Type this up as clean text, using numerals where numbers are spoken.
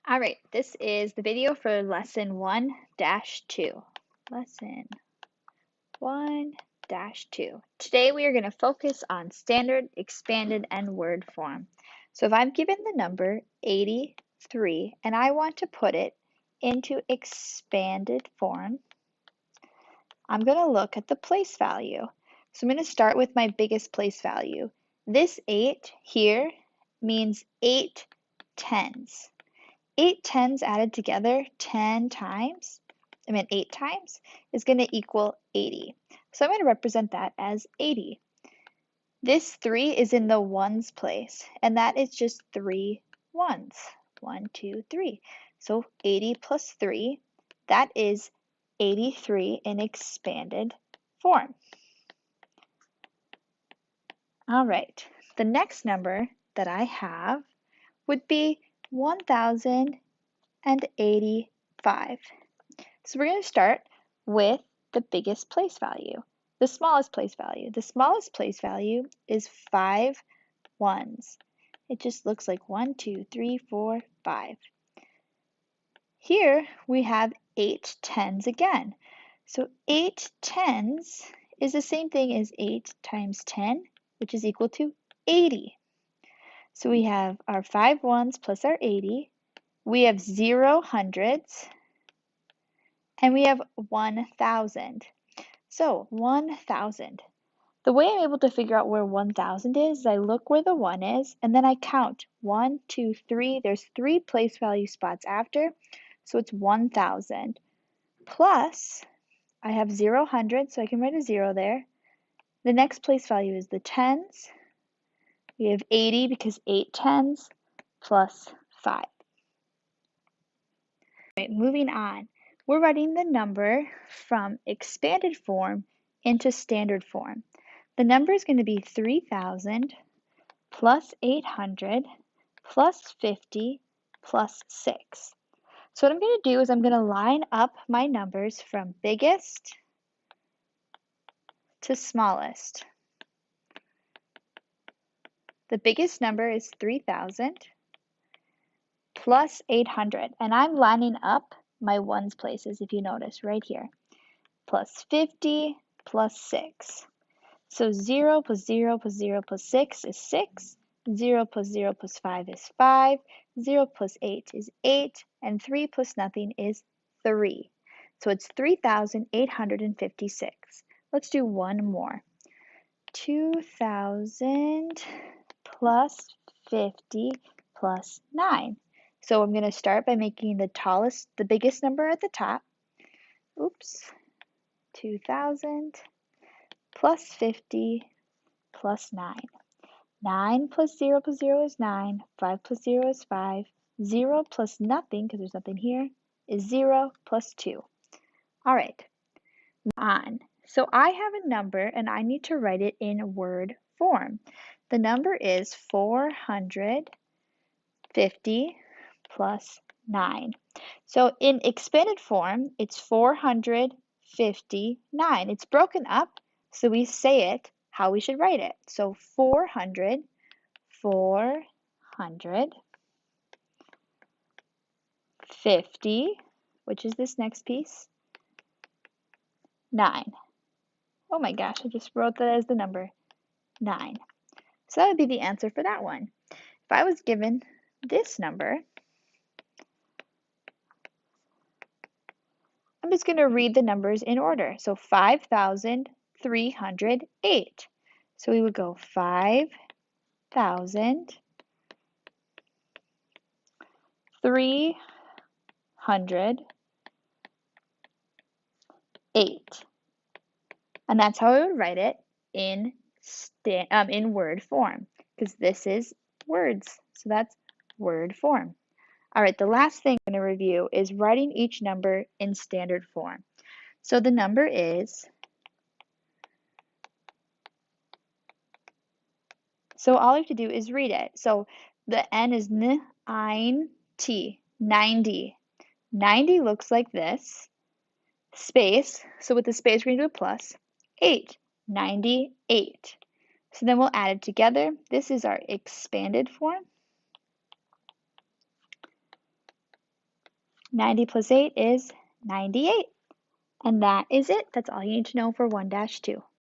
All right, this is the video for lesson 1-2. Lesson 1-2. Today we are going to focus on standard, expanded, and word form. So if I'm given the number 83 and I want to put it into expanded form, I'm going to look at the place value. So I'm going to start with my biggest place value. This 8 here means 8 tens. 8 tens added together 8 times, is going to equal 80. So I'm going to represent that as 80. This 3 is in the ones place, and that is just 3 ones. 1, 2, 3. So 80 plus 3, that is 83 in expanded form. All right, the next number that I have would be 1,085. So we're going to start with the biggest place value, the smallest place value. The smallest place value is 5 ones. It just looks like 1, 2, 3, 4, 5. Here we have 8 tens again. So 8 tens is the same thing as 8 times 10, which is equal to 80. So we have our 5 ones plus our 80. We have 0 hundreds, and we have 1,000. So 1,000. The way I'm able to figure out where 1,000 is I look where the 1 is, and then I count 1, 2, 3. There's 3 place value spots after, so it's 1,000. Plus, I have 0 hundred, so I can write a 0 there. The next place value is the tens. We have 80 because 8 tens plus 5. Right, moving on. We're writing the number from expanded form into standard form. The number is going to be 3,000 plus 800 plus 50 plus 6. So what I'm going to do is I'm going to line up my numbers from biggest to smallest. The biggest number is 3,000 plus 800, and I'm lining up my ones places, if you notice, right here, plus 50 plus 6. So 0 plus 0 plus 0 plus 6 is 6, 0 plus 0 plus 5 is 5, 0 plus 8 is 8, and 3 plus nothing is 3. So it's 3,856. Let's do one more. 2,000 plus 50 plus 9. So I'm going to start by making the biggest number at the top. Oops. 2,000 plus 50 plus 9. 9 plus 0 plus 0 is 9. 5 plus 0 is 5. 0 plus nothing, because there's nothing here, is 0 plus 2. All right, on. So I have a number, and I need to write it in word form. The number is 450 plus 9. So in expanded form, it's 459. It's broken up, so we say it how we should write it. So 400, which is this next piece, 9. Oh my gosh, I just wrote that as the number 9. So that would be the answer for that one. If I was given this number, I'm just going to read the numbers in order. So 5,308. So we would go 5,308. And that's how I would write it in word form, because this is words. So that's word form. All right, the last thing I'm going to review is writing each number in standard form. So the number is, so all you have to do is read it. So the N is N-I-N-T, 90. 90 looks like this, space, so with the space we're going to do a plus, 8, 98. So then we'll add it together. This is our expanded form. 90 plus 8 is 98. And that is it. That's all you need to know for 1-2.